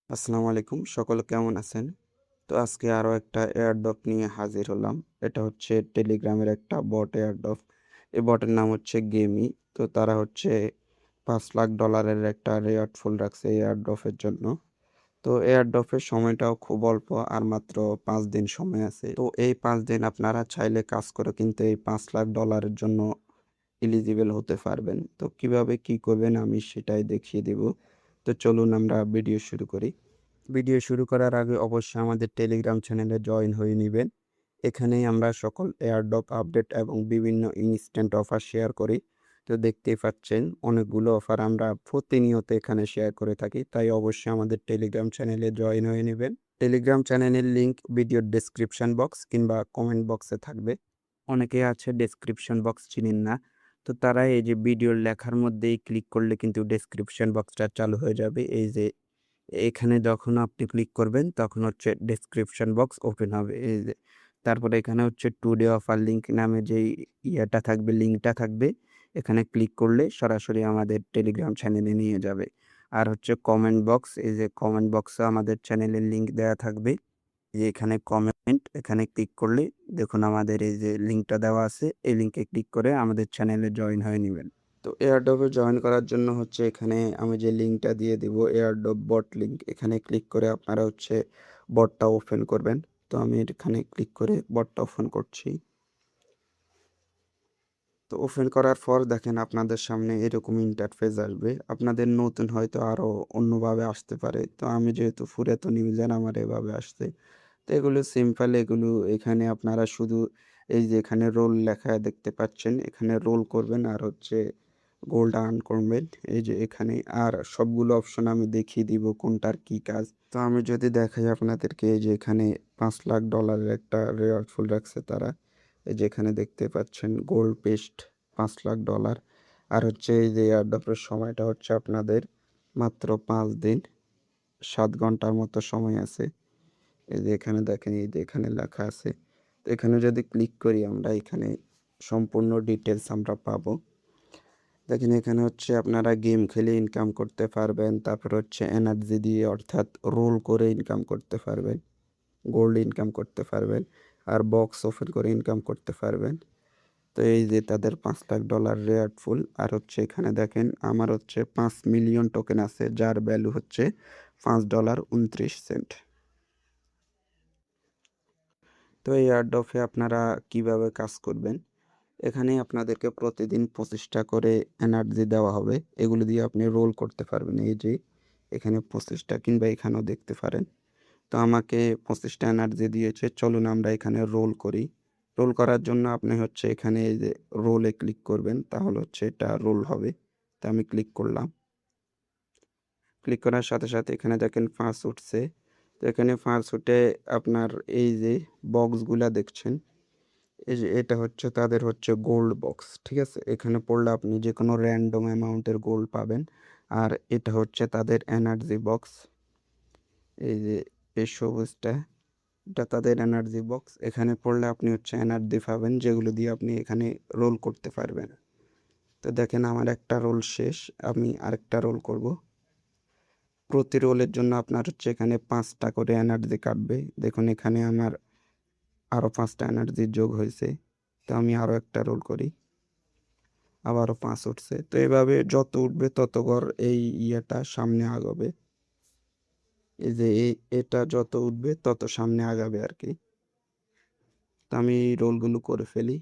আসসালামু আলাইকুম, সকলে কেমন আছেন? তো আজকে আরো একটা এয়ারড্রপ নিয়ে হাজির হলাম। এটা হচ্ছে টেলিগ্রামের একটা বট এয়ারড্রপ। এই বটের নাম হচ্ছে গেমি। তো তারা হচ্ছে $5,00,000 একটা রেওয়ার্ড ফুল রাখছে এই এয়ারড্রপের জন্য। তো এয়ারড্রপের সময়টাও খুব অল্প, আর মাত্র 5 দিন সময় আছে। তো এই 5 দিন আপনারা চাইলে কাজ করে কিন্তু এই $5,00,000 জন্য এলিজিবল হতে পারবেন। তো কিভাবে কি করবেন আমি সেটাই দেখিয়ে দিব। তো চলুন আমরা ভিডিও শুরু করি। ভিডিও শুরু করার আগে অবশ্যই আমাদের টেলিগ্রাম চ্যানেলে জয়েন হয়ে নেবেন। এখানেই আমরা সকল এয়ারড্রপ আপডেট এবং বিভিন্ন ইনস্ট্যান্ট অফার শেয়ার করি। তো দেখতেই পাচ্ছেন অনেকগুলো অফার আমরা প্রতিনিয়ত এখানে শেয়ার করে থাকি, তাই অবশ্যই আমাদের টেলিগ্রাম চ্যানেলে জয়েন হয়ে নেবেন। টেলিগ্রাম চ্যানেলের লিঙ্ক ভিডিওর ডেসক্রিপশন বক্স কিংবা কমেন্ট বক্সে থাকবে। অনেকে আছে ডেসক্রিপশন বক্স চিনেন না, তো তারা এই যে ভিডিওর লেখার মধ্যেই ক্লিক করলে কিন্তু ডেসক্রিপশন বক্সটা চালু হয়ে যাবে। এই যে এখানে যখন আপনি ক্লিক করবেন তখন হচ্ছে ডেসক্রিপশন বক্স ওপেন হবে। এই যে তারপরে এখানে হচ্ছে টুডে অফার লিঙ্ক নামে যেই ইয়েটা থাকবে, লিঙ্কটা থাকবে, এখানে ক্লিক করলে সরাসরি আমাদের টেলিগ্রাম চ্যানেলে নিয়ে যাবে। আর হচ্ছে কমেন্ট বক্স, এই যে কমেন্ট বক্সে আমাদের চ্যানেলের লিঙ্ক দেওয়া থাকবে। যে এখানে কমেন্ট, এখানে ক্লিক করলে দেখুন আমাদের এই যে লিঙ্কটা দেওয়া আছে, এই লিঙ্কে ক্লিক করে আমাদের চ্যানেলে জয়েন হয়ে নেবেন। তো এয়ারড্রপে জয়েন করার জন্য হচ্ছে এখানে আমি যে লিঙ্কটা দিয়ে দিব, এয়ারড্রপ বট লিঙ্ক, এখানে ক্লিক করে আপনারা হচ্ছে বটটা ওপেন করবেন। তো আমি এখানে ক্লিক করে বটটা ওপেন করছি। তো ওপেন করার পর দেখেন আপনাদের সামনে এরকম ইন্টারফেস আসবে। আপনাদের নতুন হয়তো আরও অন্যভাবে আসতে পারে, তো আমি যেহেতু পুরাতন ইউজার আমার এভাবে আসছে। তো এগুলো সিম্পল, এগুলো এখানে আপনারা শুধু এই যে এখানে রোল লেখা দেখতে পাচ্ছেন, এখানে রোল করবেন আর হচ্ছে গোল্ড আর্ন করবেন। এই যে এখানে আর সবগুলো অপশন আমি দেখিয়ে দিব কোনটার কি কাজ। তো আমি যদি দেখাই আপনাদেরকে, এই যে এখানে $5,00,000 একটা রেওয়ার্ড ফুল রাখছে তারা। এই যে এখানে দেখতে পাচ্ছেন গোল্ড পেস্ট $5,00,000। আর হচ্ছে এই যে এয়ারড্রপের সময়টা হচ্ছে আপনাদের মাত্র 5 দিন, 7 ঘন্টার মতো সময় আছে। এই যে এখানে দেখেন, এই যে এখানে লেখা আছে। তো এখানে যদি ক্লিক করি আমরা, এখানে সম্পূর্ণ ডিটেলস আমরা পাবো। দেখেন এখানে হচ্ছে আপনারা গেম খেলে ইনকাম করতে পারবেন, তারপর হচ্ছে এনার্জি দিয়ে অর্থাৎ রোল করে ইনকাম করতে পারবেন, গোল্ড ইনকাম করতে পারবেন, আর বক্স ওপেন করে ইনকাম করতে পারবেন। তো এই যে তাদের $5,00,000 রেয়ার ফুল। আর হচ্ছে এখানে দেখেন আমার হচ্ছে 5 মিলিয়ন টোকেন আছে, যার ভ্যালু হচ্ছে $5.29। তো এই এয়ারড্রপে আপনারা কিভাবে কাজ করবেন, এখানে আপনাদেরকে প্রতিদিন 25টা করে এনার্জি দেওয়া হবে। এগুলো দিয়ে আপনি রোল করতে পারবেন। এই যে এখানে 25টা, কিংবা এখানেও দেখতে পারেন। তো আমাকে 25টা এনার্জি দিয়েছে, চলুন আমরা এখানে রোল করি। রোল করার জন্য আপনি হচ্ছে এখানে এই যে রোলে ক্লিক করবেন, তাহলে হচ্ছে এটা রোল হবে। তো আমি ক্লিক করলাম। ক্লিক করার সাথে সাথে এখানে দেখেন ফার্স্ট উঠছে। তো এখানে ফার্স্ট উঠে আপনার এই যে বক্সগুলা দেখছেন, এই যে এটা হচ্ছে তাদের হচ্ছে গোল্ড বক্স, ঠিক আছে? এখানে পড়লে আপনি যে কোনো র্যান্ডম অ্যামাউন্টের গোল্ড পাবেন। আর এটা হচ্ছে তাদের এনার্জি বক্স। এই যে এই সবুজটা, এটা তাদের এনার্জি বক্স। এখানে পড়লে আপনি হচ্ছে এনার্জি পাবেন, যেগুলো দিয়ে আপনি এখানে রোল করতে পারবেন। তো দেখেন আমার একটা রোল শেষ, আমি আরেকটা রোল করব। প্রতি রোলের জন্য আপনার হচ্ছে এখানে 5টা করে এনার্জি কাটবে। দেখুন এখানে আমার আরও 5টা এনার্জি যোগ হয়েছে। তো আমি আরও একটা রোল করি, আবারও 5 উঠছে। তো এভাবে যত উঠবে তত করে এই ইয়েটা সামনে আগাবে। এই যে এটা যত উঠবে তত সামনে আগাবে আর কি। তো আমি এই রোলগুলো করে ফেলি।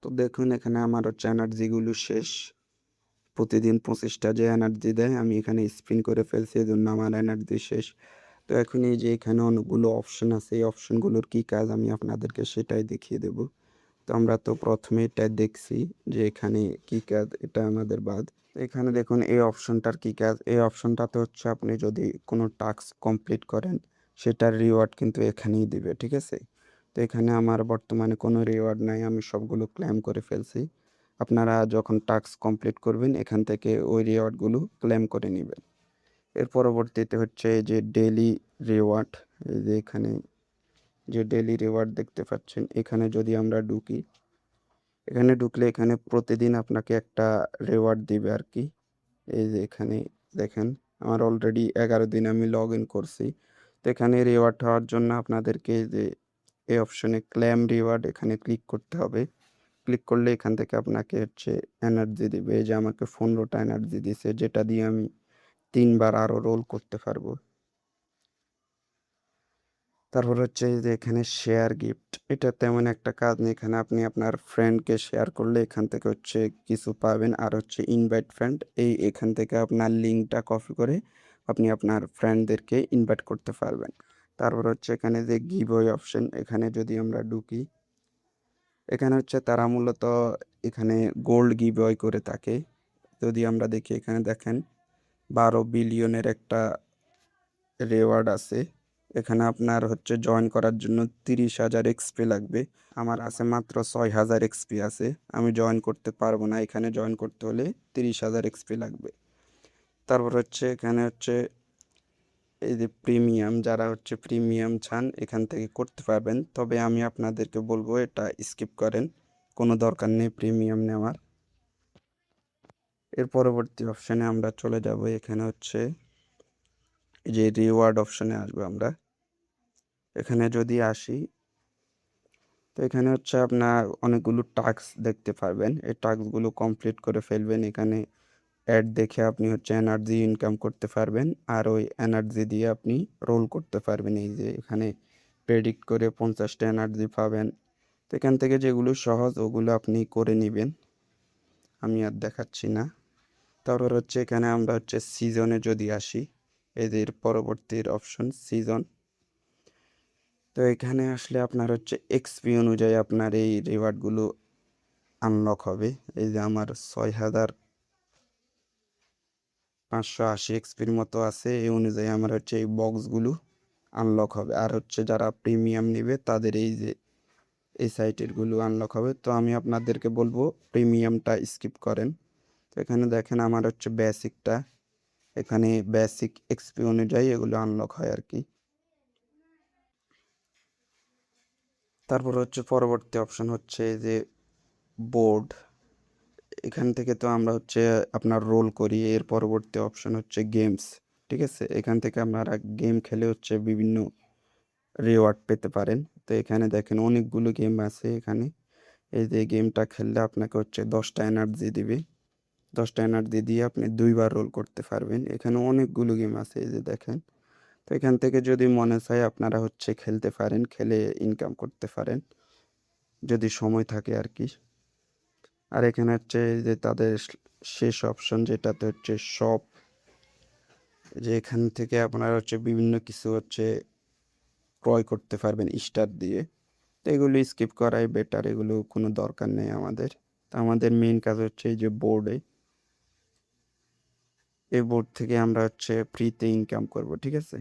তো দেখুন এখানে আমার হচ্ছে এনার্জিগুলো শেষ। প্রতিদিন 25টা যে এনার্জি দেয় আমি এখানে স্পিন করে ফেলছি, এই জন্য আমার এনার্জি শেষ। তো এখন এই যে এখানে অনেকগুলো অপশন আছে, এই অপশনগুলোর কি কাজ আমি আপনাদেরকে সেটাই দেখিয়ে দেব। তো আমরা তো প্রথমে এটা দেখছি যে এখানে কি কাজ, এটা আমাদের বাদ। এখানে দেখুন এই অপশনটার কি কাজ। এই অপশনটাতে হচ্ছে আপনি যদি কোনো টাস্ক কমপ্লিট করেন, সেটার রিওয়ার্ড কিন্তু এখানেই দিবে, ঠিক আছে? তো এখানে আমার বর্তমানে কোনো রিওয়ার্ড নাই, আমি সবগুলো ক্লেম করে ফেলছি। আপনারা যখন টাস্ক কমপ্লিট করবেন এখান থেকে ওই রিওয়ার্ডগুলো ক্লেম করে নেবেন। এর পরবর্তীতে হচ্ছে এই যে ডেইলি রিওয়ার্ড, এই যে এখানে যে ডেইলি রিওয়ার্ড দেখতে পাচ্ছেন, এখানে যদি আমরা ঢুকি, এখানে ঢুকলে এখানে প্রতিদিন আপনাকে একটা রিওয়ার্ড দিবে আর কি। এই যে এখানে দেখেন আমার অলরেডি 11 দিন আমি লগ ইন করছি। তো এখানে রিওয়ার্ড হওয়ার জন্য আপনাদেরকে এই যে এই অপশনে ক্লেম রিওয়ার্ড এখানে ক্লিক করতে হবে। ক্লিক করলে এখান থেকে আপনাকে হচ্ছে এনার্জি দিবে। এই যে আমাকে 15টা এনার্জি দিছে, যেটা দিয়ে আমি 3 বার আরও রোল করতে পারবো। তারপর হচ্ছে এই যে এখানে শেয়ার গিফট, এটা তেমন একটা কাজ নেই। এখানে আপনি আপনার ফ্রেন্ডকে শেয়ার করলে এখান থেকে হচ্ছে কিছু পাবেন। আর হচ্ছে ইনভাইট ফ্রেন্ড, এখান থেকে আপনার লিঙ্কটা কপি করে আপনি আপনার ফ্রেন্ডদেরকে ইনভাইট করতে পারবেন। তারপর হচ্ছে এখানে যে গিভওয়ে অপশন, এখানে যদি আমরা ঢুকি, এখানে হচ্ছে তারা মূলত এখানে গোল্ড গিভওয়ে করে থাকে। যদি আমরা দেখি এখানে দেখেন 12 বিলিয়নের একটা রিওয়ার্ড আছে। এখানে আপনার হচ্ছে জয়েন করার জন্য 30,000 এক্সপি লাগবে। আমার আছে মাত্র 6,000 এক্সপি আছে। আমি জয়েন করতে পারবো না। এখানে জয়েন করতে হলে 30,000 এক্সপি লাগবে। তারপর হচ্ছে এখানে হচ্ছে এই যে প্রিমিয়াম, যারা হচ্ছে প্রিমিয়াম চান এখান থেকে করতে পারবেন। তবে আমি আপনাদেরকে বলবো এটা স্কিপ করেন, কোনো দরকার নেই প্রিমিয়াম নেওয়ার। এর পরবর্তী অপশানে আমরা চলে যাব। এখানে হচ্ছে এই যে রিওয়ার্ড অপশানে আসবো আমরা। এখানে যদি আসি, তো এখানে হচ্ছে আপনার অনেকগুলো টাস্ক দেখতে পারবেন। এই টাস্কগুলো কমপ্লিট করে ফেলবেন। এখানে অ্যাড দেখে আপনি হচ্ছে এনার্জি ইনকাম করতে পারবেন। আর ওই এনার্জি দিয়ে আপনি রোল করতে পারবেন। এই যে এখানে প্রেডিক্ট করে 50টা এনার্জি পাবেন। তো এখান থেকে যেগুলো সহজ ওগুলো আপনি করে নেবেন, আমি আর দেখাচ্ছি না। তারপর হচ্ছে এখানে আমরা হচ্ছে সিজনে যদি আসি, এদের পরবর্তীর অপশন সিজন। তো এখানে আসলে আপনার হচ্ছে এক্সপি অনুযায়ী আপনার এই রিওয়ার্ডগুলো আনলক হবে। এই যে আমার 6,580 এক্সপির মতো আছে। এই অনুযায়ী আমার হচ্ছে এই বক্সগুলো আনলক হবে। আর হচ্ছে যারা প্রিমিয়াম নেবে তাদের এই যে এই সাইটেরগুলো আনলক হবে। তো আমি আপনাদেরকে বলবো প্রিমিয়ামটা স্কিপ করেন। তো এখানে দেখেন আমার হচ্ছে বেসিকটা, এখানে বেসিক এক্সপি অনুযায়ী এগুলো আনলক হয় আর কি। তারপর হচ্ছে পরবর্তী অপশন হচ্ছে যে বোর্ড। এখান থেকে তো আমরা হচ্ছে আপনার রোল করি। এর পরবর্তী অপশন হচ্ছে গেমস। ঠিক আছে, এখান থেকে আপনারা গেম খেলে হচ্ছে বিভিন্ন রিওয়ার্ড পেতে পারেন। তো এখানে দেখেন অনেকগুলো গেম আছে এখানে। এই যে গেমটা খেললে আপনাকে হচ্ছে 10টা এনার্জি দিবে। 10টা এনার্জি দিয়ে আপনি 2বার রোল করতে পারবেন। এখানে অনেকগুলো গেম আছে, এই যে দেখেন। তো এখান থেকে যদি মনে চায় আপনারা হচ্ছে খেলতে পারেন, খেলে ইনকাম করতে পারেন যদি সময় থাকে আর কি। আর এখানে হচ্ছে এই যে তাদের শেষ অপশন, যেটাতে হচ্ছে শপ, যে এখান থেকে আপনারা হচ্ছে বিভিন্ন কিছু হচ্ছে ক্রয় করতে পারবেন স্টার দিয়ে। তো এগুলো স্কিপ করাই বেটার, এগুলো কোনো দরকার নেই আমাদের। তো আমাদের মেইন কাজ হচ্ছে এই যে বোর্ডে, এই বোর্ড থেকে আমরা হচ্ছে ফ্রিতে ইনকাম করব। ঠিক আছে,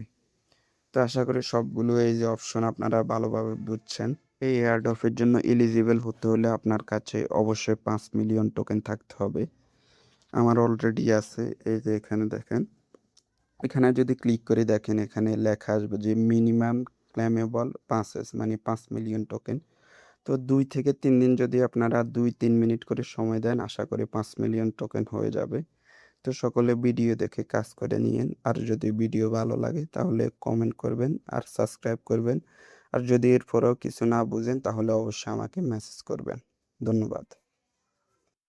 তো আশা করি সবগুলো এই যে অপশন আপনারা ভালোভাবে বুঝছেন। এই এয়ারড্রপের জন্য এলিজিবল হতে হলে আপনার কাছে অবশ্যই 5 মিলিয়ন টোকেন থাকতে হবে। আমার অলরেডি আছে। এই যে এখানে দেখেন, এখানে যদি ক্লিক করে দেখেন এখানে লেখা আসবে যে মিনিমাম ক্লেমেবল 5 মানে 5 মিলিয়ন টোকেন। তো 2 থেকে 3 দিন যদি আপনারা 2-3 মিনিট করে সময় দেন, আশা করি 5 মিলিয়ন টোকেন হয়ে যাবে। তো সকলে ভিডিও দেখে কাজ করে নিয়েন। আর যদি ভিডিও ভালো লাগে তাহলে কমেন্ট করবেন আর সাবস্ক্রাইব করবেন। আর যদি এরপরেও কিছু না বুঝেন তাহলে অবশ্যই আমাকে মেসেজ করবেন। ধন্যবাদ।